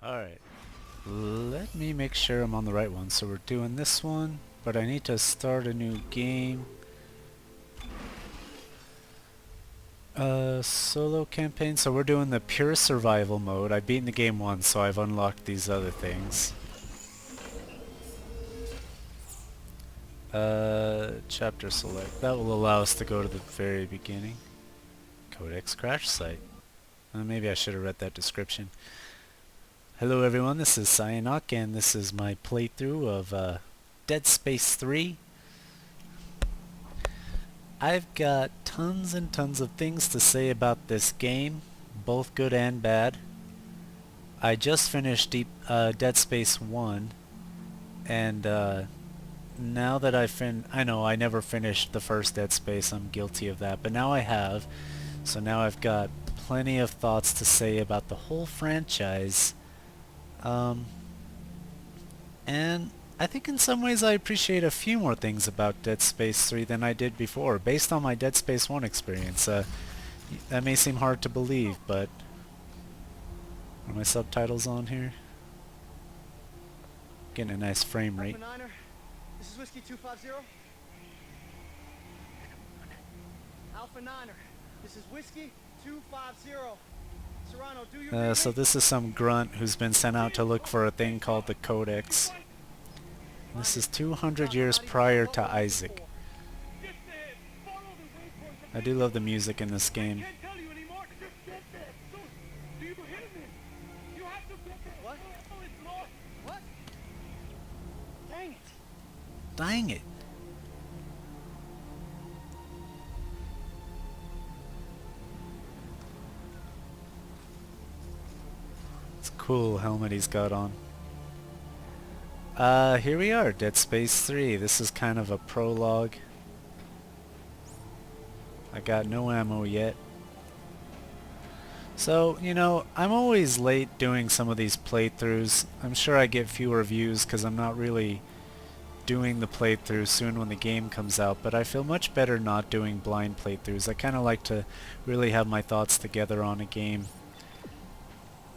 Alright, let me make sure I'm on the right one. So we're doing this one, but I need to start a new game. Solo campaign, so we're doing the pure survival mode. I've beaten the game once, so I've unlocked these other things. Chapter select. That will allow us to go to the very beginning. Codex crash site. Maybe I should have read that description. Hello everyone, this is Cyanok, and this is my playthrough of Dead Space 3. I've got tons and tons of things to say about this game, both good and bad. I just finished Dead Space 1, and now that I know I never finished the first Dead Space, I'm guilty of that, but now I have. So now I've got plenty of thoughts to say about the whole franchise. And I think in some ways I appreciate a few more things about Dead Space 3 than I did before, based on my Dead Space 1 experience. That may seem hard to believe, but... Are my subtitles on here? Getting a nice frame rate. Alpha Niner, this is Whiskey 250. Alpha Niner, this is Whiskey 250. Serrano, do you So this is some grunt who's been sent out to look for a thing called the Codex. This is 200 years prior to Isaac. I do love the music in this game. What? What? Dang it. Dang it! It's a cool helmet he's got on. Here we are, Dead Space 3. This is kind of a prologue. I got no ammo yet. So, you know, I'm always late doing some of these playthroughs. I'm sure I get fewer views because I'm not really doing the playthrough soon when the game comes out, but I feel much better not doing blind playthroughs. I kind of like to really have my thoughts together on a game.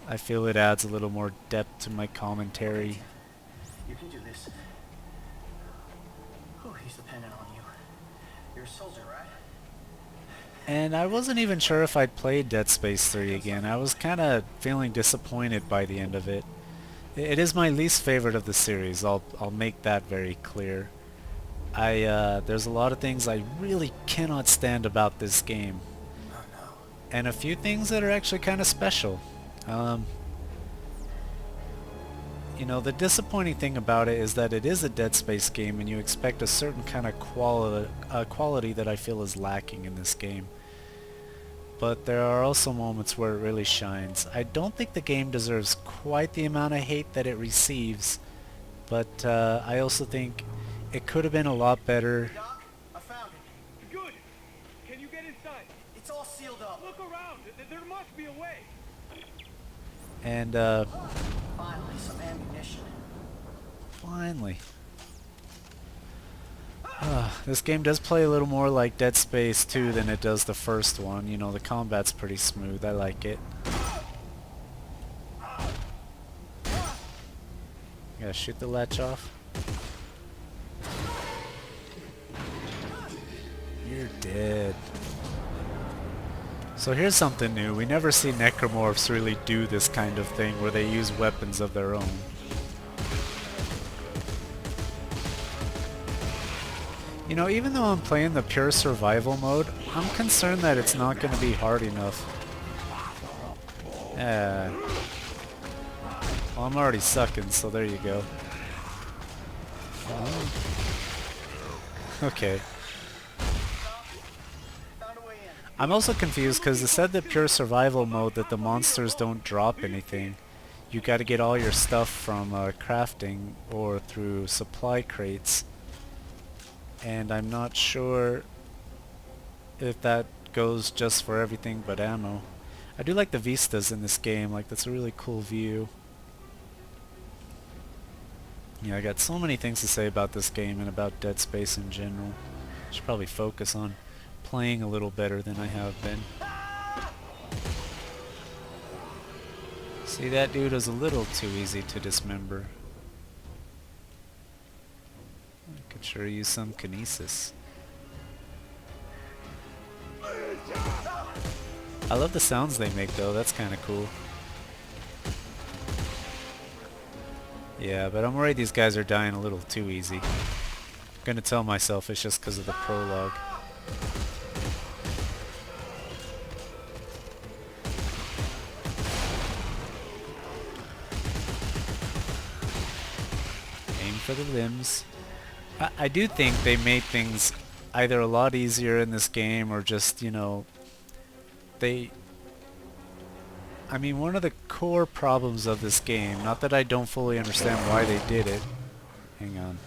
I feel it adds a little more depth to my commentary. You can do this. Oh, he's dependent on you. You're a soldier, right? And I wasn't even sure if I'd played Dead Space 3 again. I was kind of feeling disappointed by the end of it. It is my least favorite of the series. I'll make that very clear. There's a lot of things I really cannot stand about this game. Oh no. And a few things that are actually kind of special. You know, the disappointing thing about it is that it is a Dead Space game and you expect a certain kind of quality that I feel is lacking in this game. But there are also moments where it really shines. I don't think the game deserves quite the amount of hate that it receives, but I also think it could have been a lot better. Doc, I found it. Good. Can you get inside? It's all sealed up. Look around. There must be a way. And Finally, some ammunition. finally. This game does play a little more like Dead Space 2 than it does the first one. You know, the combat's pretty smooth. I like it. Gotta shoot the latch off. You're dead. So here's something new. We never see necromorphs really do this kind of thing where they use weapons of their own. You know, even though I'm playing the pure survival mode, I'm concerned that it's not going to be hard enough. Well, I'm already sucking, so there you go. Okay. Found a way in. I'm also confused because it said the pure survival mode that the monsters don't drop anything. You gotta get all your stuff from crafting or through supply crates. And I'm not sure if that goes just for everything but ammo. I do like the vistas in this game, like that's a really cool view. Yeah, I got so many things to say about this game and about Dead Space in general. Should probably focus on playing a little better than I have been. See, that dude is a little too easy to dismember. I could sure use some kinesis. I love the sounds they make though, that's kinda cool. Yeah, but I'm worried these guys are dying a little too easy. I'm gonna tell myself it's just because of the prologue. Aim for the limbs. I do think they made things either a lot easier in this game or just, you know, I mean, one of the core problems of this game, not that I don't fully understand why they did it, hang on.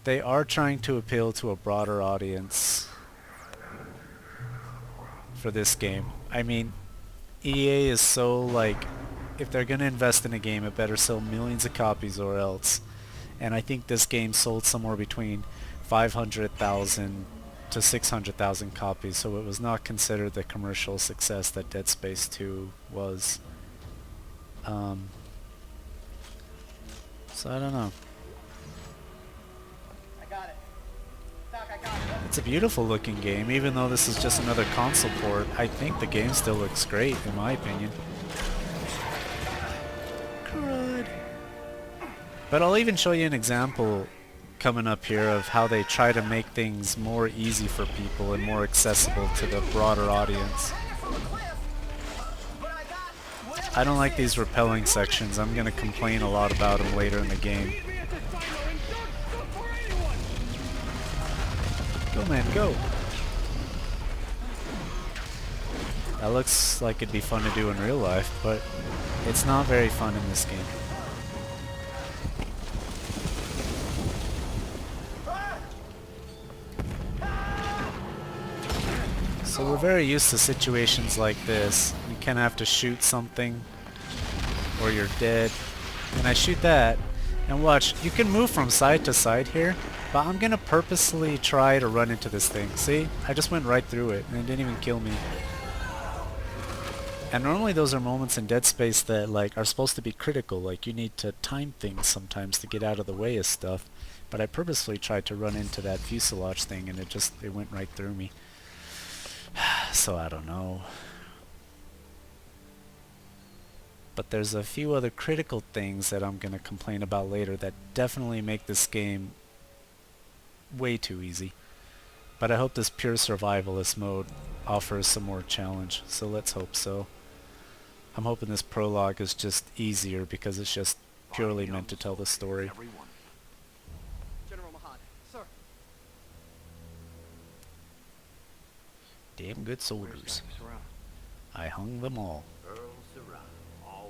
They are trying to appeal to a broader audience for this game. I mean, EA is so like, if they're gonna invest in a game, it better sell millions of copies or else. And I think this game sold somewhere between 500,000 to 600,000 copies, so it was not considered the commercial success that Dead Space 2 was. So I don't know. I got it. Doc, I got it. It's a beautiful looking game, even though this is just another console port. I think the game still looks great, in my opinion. Crud. But I'll even show you an example coming up here of how they try to make things more easy for people and more accessible to the broader audience. I don't like these repelling sections. I'm gonna complain a lot about them later in the game. Go man, go! That looks like it'd be fun to do in real life, but it's not very fun in this game. So we're very used to situations like this. You kind of have to shoot something or you're dead. And I shoot that, and watch, you can move from side to side here, but I'm gonna purposely try to run into this thing. See? I just went right through it and it didn't even kill me. And normally those are moments in Dead Space that like are supposed to be critical, like you need to time things sometimes to get out of the way of stuff. But I purposely tried to run into that fuselage thing and it went right through me. So I don't know. But there's a few other critical things that I'm gonna complain about later that definitely make this game way too easy. But I hope this pure survivalist mode offers some more challenge, so let's hope so. I'm hoping this prologue is just easier because it's just purely meant to tell the story. General Mahad, sir. Damn good soldiers. I hung them all.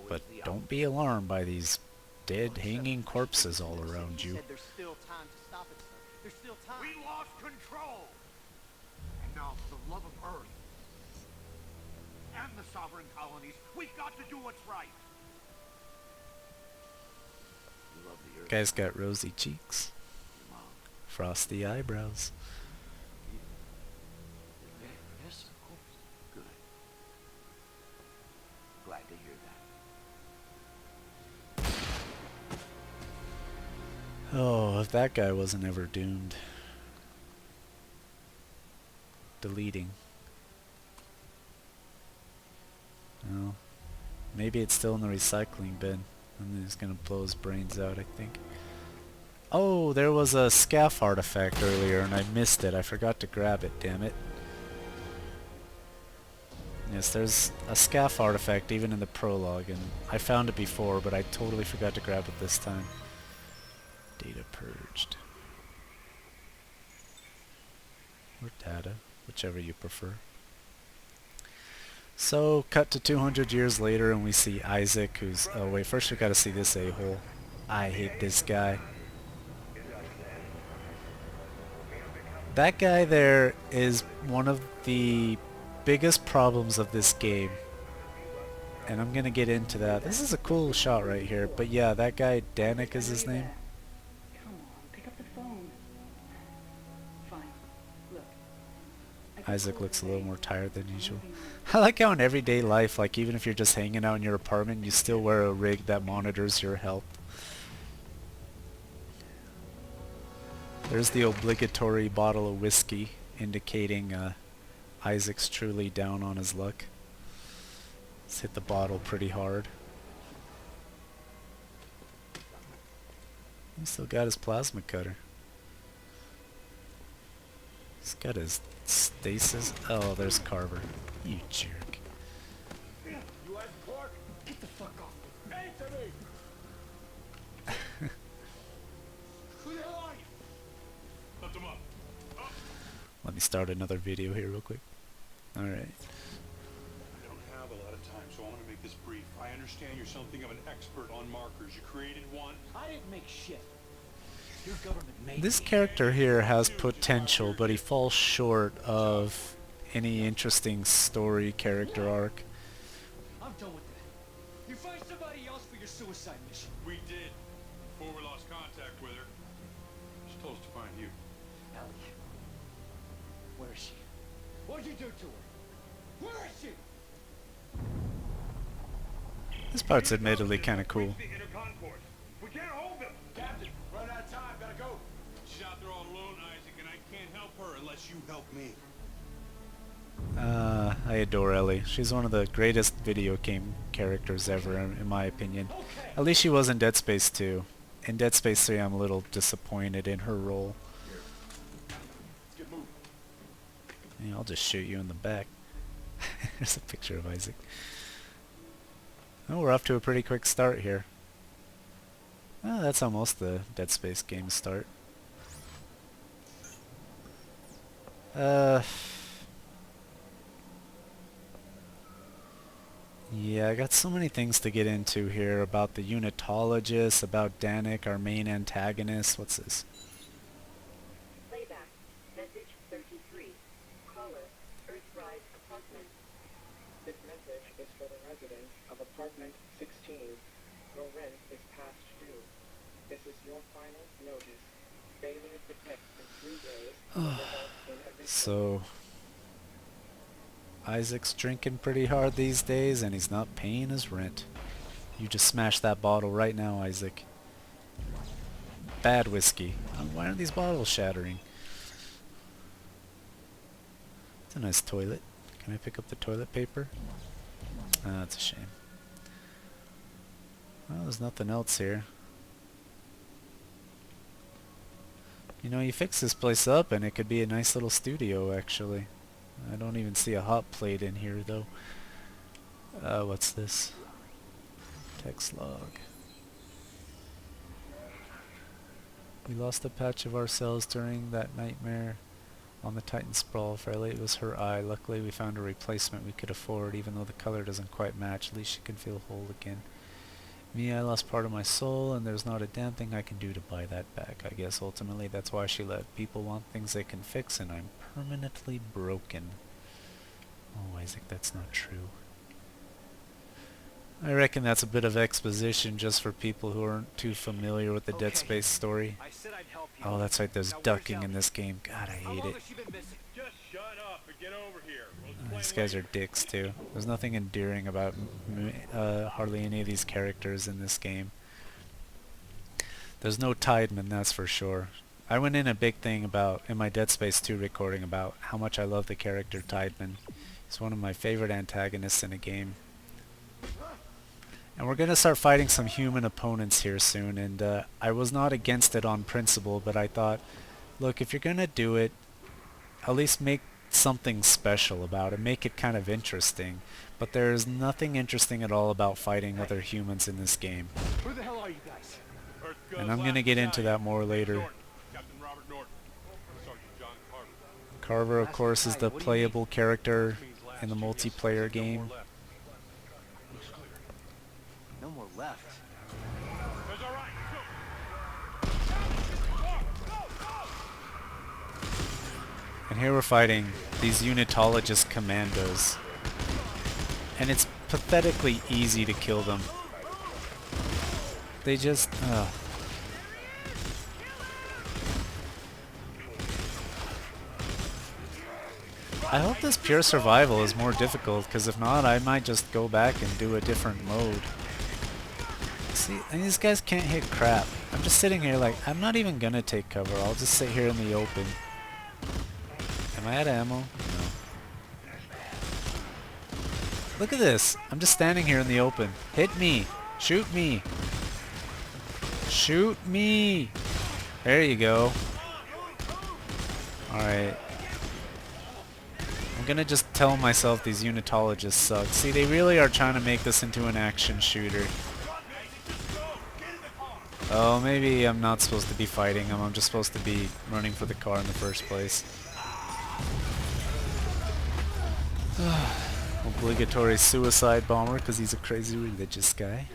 But don't be alarmed by these dead hanging corpses all around you. There's still time to stop it, sir. There's still time. We lost control! And now, for the love of Earth and the sovereign colonies, we've got to do what's right. You love the Earth. Guy's got rosy cheeks, Your mom. frosty eyebrows. Yes, of course. Good. Glad to hear that. Oh, if that guy wasn't ever doomed. Deleting. Well, maybe it's still in the recycling bin. And he's gonna blow his brains out, I think. Oh, there was a scaff artifact earlier and I missed it. I forgot to grab it, damn it. Yes, there's a scaff artifact even in the prologue, and I found it before, but I totally forgot to grab it this time. Data purged. Or data, whichever you prefer. So, cut to 200 years later and we see Isaac, who's... Oh wait, first we gotta see this a-hole. I hate this guy. That guy there is one of the biggest problems of this game. And I'm gonna get into that. This is a cool shot right here, but yeah, that guy, Danik is his name. Come on, pick up the phone. Fine. Look. Isaac looks a little more tired than usual. I like how in everyday life, like even if you're just hanging out in your apartment, you still wear a rig that monitors your health. There's the obligatory bottle of whiskey, indicating Isaac's truly down on his luck. Let's hit the bottle pretty hard. He's still got his plasma cutter. He's got his stasis. Oh, there's Carver. You jerk. You had Clark? Get the fuck off me. Answer me! Who the hell are you? Lift him up. Let me start another video here real quick. Alright. I don't have a lot of time, so I want to make this brief. I understand you're something of an expert on markers. You created one. I didn't make shit. Your government made This me. character here has potential, but he falls short of any interesting story character arc. I'm done with that. You find somebody else for your suicide mission. We did. Before we lost contact with her. She told us to find you. Ellie. Where is she? What'd you do to her? Where is she? This part's admittedly kind of cool. The inner concourse. We can't hold them. Captain, run out of time. Gotta go. She's out there all alone, Isaac, and I can't help her unless you help me. I adore Ellie. She's one of the greatest video game characters ever, in my opinion. Okay. At least she was in Dead Space 2. In Dead Space 3, I'm a little disappointed in her role. Let's get moving. Yeah, I'll just shoot you in the back. There's a picture of Isaac. Oh, we're off to a pretty quick start here. Oh, that's how most the Dead Space games start. Yeah, I got so many things to get into here about the Unitologist, about Danik, our main antagonist. What's this? Playback. Message 33. Caller. Earthrise apartment. This message is for the residents of apartment 16. Your rent is past due. This is your final notice. Failure to text in 3 days will result in eviction. So, Isaac's drinking pretty hard these days and he's not paying his rent. You just smashed that bottle right now, Isaac. Bad whiskey. Why aren't these bottles shattering? It's a nice toilet. Can I pick up the toilet paper? Ah, that's a shame. Well, there's nothing else here. You know, you fix this place up and it could be a nice little studio, actually. I don't even see a hot plate in here, though. What's this? Text log. We lost a patch of ourselves during that nightmare on the Titan Sprawl. Fairly, it was her eye. Luckily, we found a replacement we could afford, even though the color doesn't quite match. At least she can feel whole again. Me, I lost part of my soul, and there's not a damn thing I can do to buy that back. I guess ultimately that's why she left. People want things they can fix, and I'm permanently broken. Oh, Isaac, that's not true. I reckon that's a bit of exposition just for people who aren't too familiar with the Dead Okay. Space story. I said I'd help you. Oh, that's right, there's Now, where's ducking Ellie? in this game. God, I How hate long it. has she been missing? Just shut up and get over here. We'll explain These guys are later. dicks too. There's nothing endearing about hardly any of these characters in this game. There's no Tideman, that's for sure. I went in a big thing about, in my Dead Space 2 recording, about how much I love the character Tideman. He's one of my favorite antagonists in a game. And we're going to start fighting some human opponents here soon, and I was not against it on principle, but I thought, look, if you're going to do it, at least make something special about it, make it kind of interesting. But there's nothing interesting at all about fighting other humans in this game. Who the hell are you guys? Earth goes And I'm going to last get into battalion. that more later. Norton, Captain Robert Norton. Sergeant John Carver. Carver, of Last course, is the battalion, what do you playable character Means last in the year, yes, multiplayer no more game. left. Looks clear. No more left. That's all right. And here we're fighting these Unitologist commandos. And it's pathetically easy to kill them. They just... I hope this pure survival is more difficult, because if not, I might just go back and do a different mode. See, and these guys can't hit crap. I'm just sitting here like, I'm not even gonna take cover. I'll just sit here in the open. Am I out of ammo? No. Look at this. I'm just standing here in the open. Hit me. Shoot me. Shoot me. There you go. Alright. I'm gonna just tell myself these unitologists suck. See, they really are trying to make this into an action shooter. Oh, maybe I'm not supposed to be fighting him. I'm just supposed to be running for the car in the first place. Obligatory suicide bomber because he's a crazy religious guy.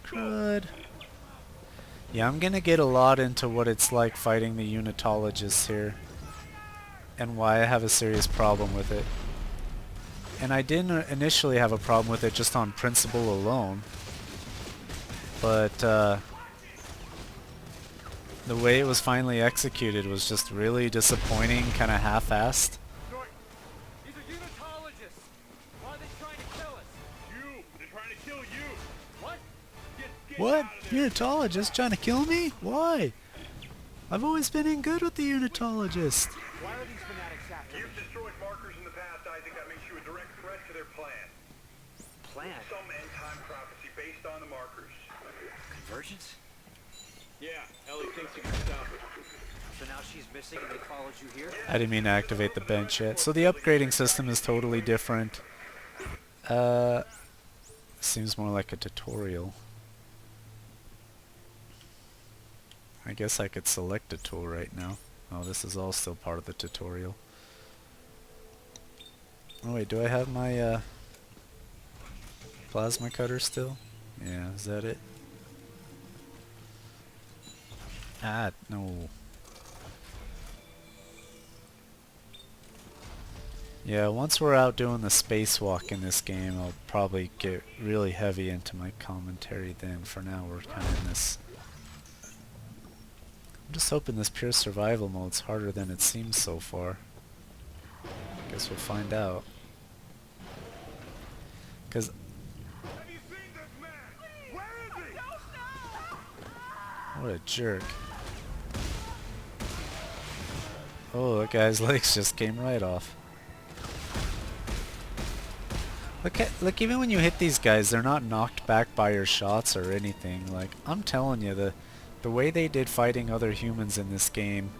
Crud. Yeah, I'm gonna get a lot into what it's like fighting the unitologists here, and why I have a serious problem with it. And I didn't initially have a problem with it just on principle alone, but the way it was finally executed was just really disappointing, kind of half-assed. Norton, these are unitologists. Why are they trying to kill us? You! They're trying to kill you! What? Get What? out of there! Unitologists trying to kill me? Why? I've always been in good with the unitologists. Why are these fanatics after me? You've destroyed markers in the past, Isaac. That makes you a direct threat to their plan. Plan? Some end-time prophecy based on the markers. Convergence? Yeah, Ellie thinks you can stop it. So now she's missing and they followed you here? I didn't mean to activate the bench yet. So the upgrading system is totally different. Seems more like a tutorial. I guess I could select a tool right now. Oh, this is all still part of the tutorial. Oh wait, do I have my plasma cutter still? Yeah, is that it? Ah, no. Yeah, once we're out doing the spacewalk in this game, I'll probably get really heavy into my commentary then. For now, we're kind of in this... I'm just hoping this pure survival mode's harder than it seems so far. Guess we'll find out. Because... Have you seen this man? Where is he? what a jerk. Oh, that guy's legs just came right off. Look, even when you hit these guys, they're not knocked back by your shots or anything. Like, I'm telling you, the way they did fighting other humans in this game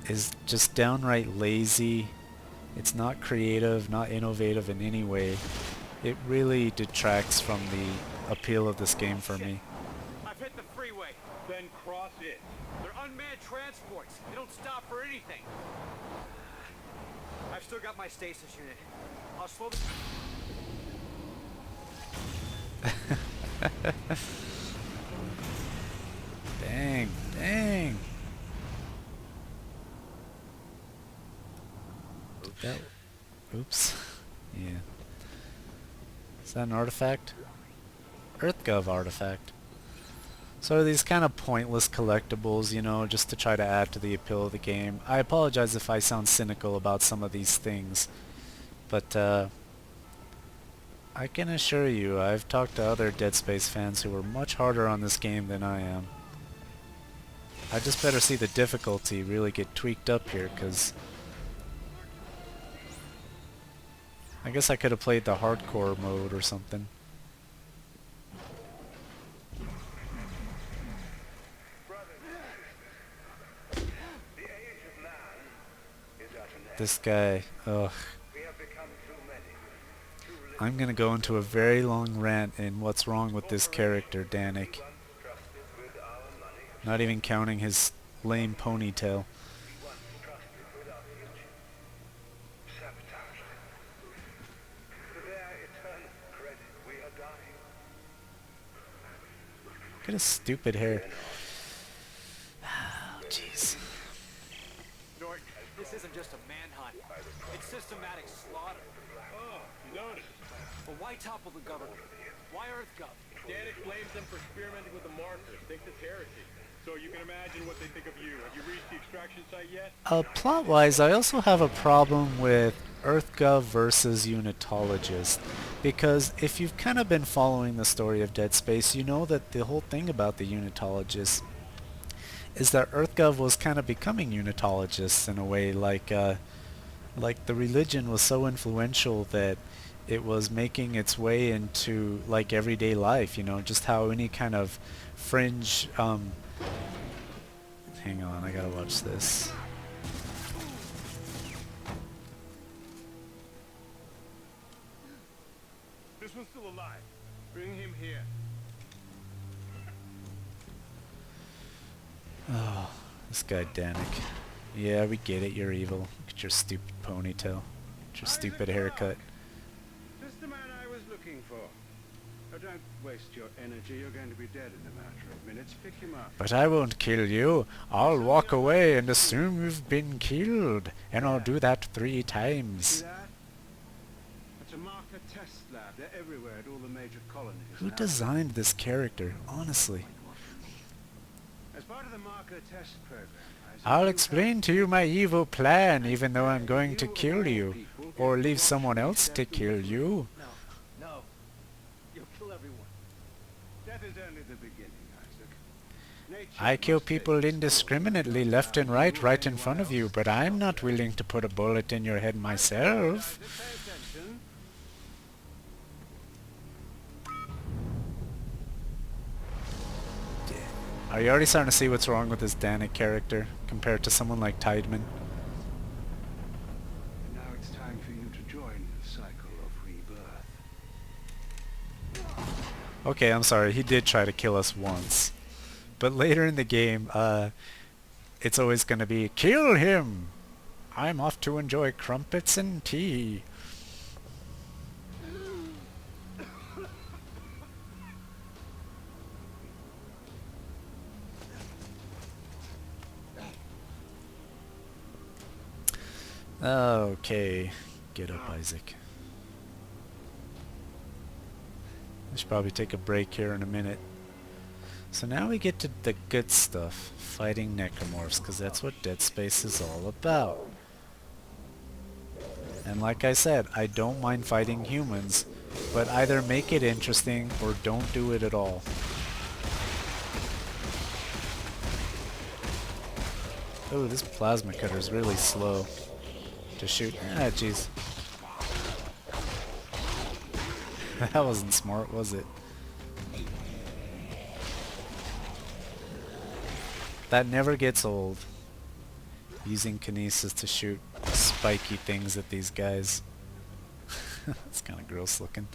is just downright lazy. It's not creative, not innovative in any way. It really detracts from the appeal of this game for me. I've hit the freeway. Then cross it. They're unmanned transports. They don't stop for anything. I've still got my stasis unit. I'll slow the... Dang, dang. Oops. Yeah. Is that an artifact? EarthGov artifact. So are these kind of pointless collectibles, you know, just to try to add to the appeal of the game. I apologize if I sound cynical about some of these things, but I can assure you, I've talked to other Dead Space fans who are much harder on this game than I am. I just better see the difficulty really get tweaked up here, because I guess I could have played the hardcore mode or something. This guy, ugh. I'm gonna go into a very long rant in what's wrong with this character, Danik. Not even counting his lame ponytail. Look at his stupid hair. Oh, jeez. Norton, this isn't just a manhunt. It's systematic slaughter. Oh, you noticed. But why topple the government? Why EarthGov? Danik blames them for experimenting with the markers. Thinks it's heresy. So you can imagine what they think of you. Have you reached the extraction site yet? Plot-wise, I also have a problem with EarthGov versus Unitologist, because if you've kind of been following the story of Dead Space, you know that the whole thing about the Unitologists is that EarthGov was kind of becoming Unitologists in a way, like the religion was so influential that it was making its way into like everyday life, you know, just how any kind of fringe hang on, I gotta watch this. This one's still alive. Bring him here. Oh, this guy Danik. Yeah, we get it, you're evil. Look at your stupid ponytail. Get your stupid haircut. Just the man I was looking for. Oh, don't waste your energy. You're going to be dead in a matter of minutes. Pick him up. But I won't kill you. I'll walk away and assume you've been killed. And I'll do that 3 See times. that? That's a marker test lab. They're everywhere at all the major colonies. Who now. designed this character, honestly? As part of the marker test program, I'll explain to you my evil plan, even though I'm going to kill you. Or leave someone else to kill you. No, no. You'll kill everyone. Death is only the beginning, Isaac. Nature I kill must people take its indiscriminately, course. left and right, right in front of you, but I'm not willing to put a bullet in your head myself. Isaac, pay attention. Are you already starting to see what's wrong with this Danik character compared to someone like Tideman? And now it's time for you to join the cycle of rebirth. Okay, I'm sorry, he did try to kill us once. But later in the game, it's always going to be, kill him! I'm off to enjoy crumpets and tea. Okay, get up, Isaac. I should probably take a break here in a minute. So now we get to the good stuff, fighting necromorphs, because that's what Dead Space is all about. And like I said, I don't mind fighting humans, but either make it interesting or don't do it at all. Oh, this plasma cutter is really slow to shoot. Ah, jeez. That wasn't smart, was it? That never gets old. Using kinesis to shoot spiky things at these guys. It's kind of gross looking.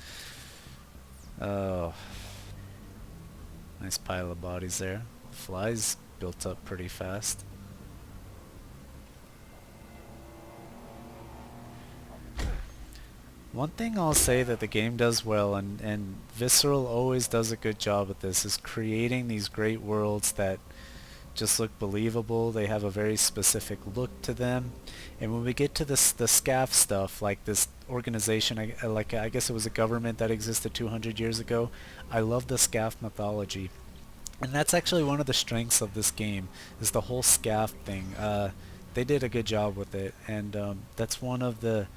Oh. Nice pile of bodies there. Flies built up pretty fast. One thing I'll say that the game does well, and Visceral always does a good job at this, is creating these great worlds that just look believable. They have a very specific look to them. And when we get to this, the SCAF stuff, like this organization, I guess it was a government that existed 200 years ago, I love the SCAF mythology. And that's actually one of the strengths of this game, is the whole SCAF thing. They did a good job with it, and that's one of the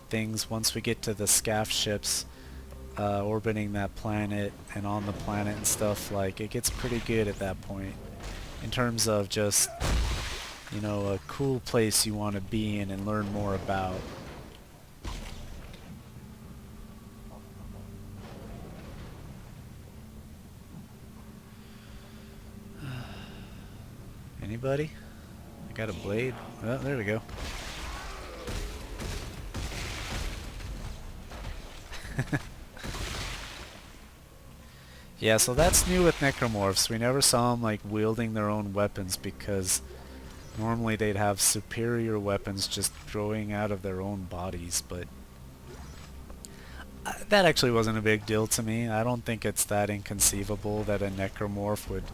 things once we get to the SCAF ships orbiting that planet and on the planet and stuff, like it gets pretty good at that point in terms of just, you know, a cool place you want to be in and learn more about. Anybody? I got a blade. Oh, there we go. Yeah, so that's new with necromorphs. We never saw them like wielding their own weapons because normally they'd have superior weapons just growing out of their own bodies, but that actually wasn't a big deal to me. I don't think it's that inconceivable that a necromorph would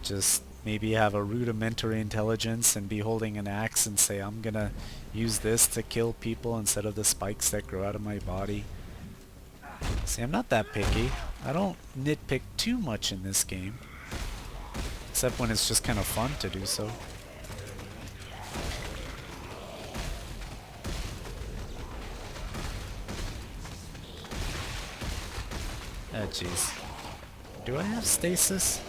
just maybe have a rudimentary intelligence and be holding an axe and say, I'm gonna use this to kill people instead of the spikes that grow out of my body. See, I'm not that picky. I don't nitpick too much in this game. Except when it's just kind of fun to do so. Ah, jeez. Do I have stasis?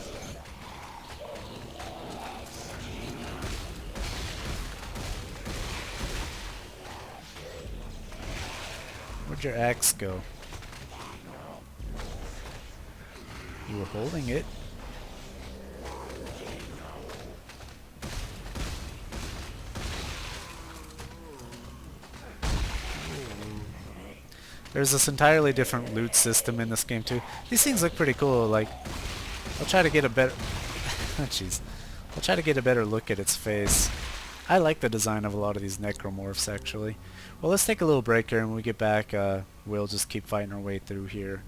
Where'd your axe go? You were holding it. There's this entirely different loot system in this game too. These things look pretty cool. Like, I'll try to get a better. Jeez, I'll try to get a better look at its face. I like the design of a lot of these necromorphs actually. Well, let's take a little break here, and when we get back, we'll just keep fighting our way through here,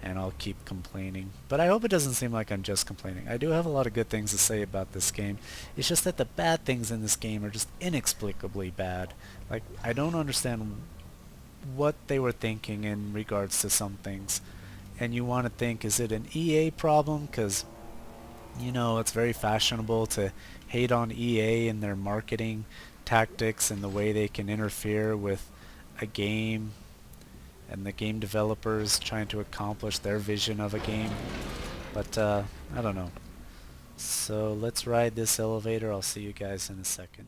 and I'll keep complaining. But I hope it doesn't seem like I'm just complaining. I do have a lot of good things to say about this game. It's just that the bad things in this game are just inexplicably bad. Like, I don't understand what they were thinking in regards to some things. And you want to think, is it an EA problem? Because, you know, it's very fashionable to hate on EA and their marketing tactics and the way they can interfere with a game and the game developers trying to accomplish their vision of a game. But I don't know. So let's ride this elevator. I'll see you guys in a second.